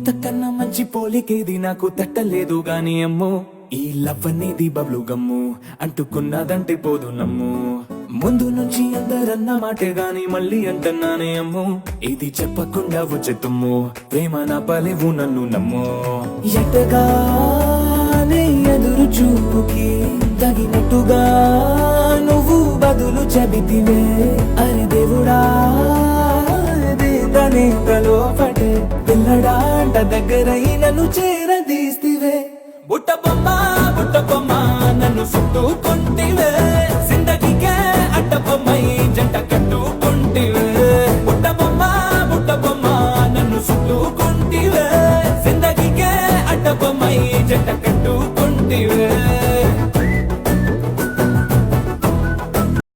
ఇంతకన్నా మంచి పోలికేది నాకు తట్టలేదు గాని అమ్మో ఈ లవ్ అనేది బబ్లు గమ్ము అంటుకున్నదంటే పోదు నమ్ము ముందు నుంచి అందరన్న మాటే గాని మళ్ళీ అంటున్నానే అమ్ము ఇది చెప్పకుండా వచ్చే తుమ్ము ప్రేమ నా పలేవు నన్ను నమ్ము ఎటగానే ఎదురు చూపుకి తగినట్టుగా నువ్వు బదులు చెబితివే అరే దేవుడా తనే తలో పటే పిల్లడా అంట దగ్గరై నన్ను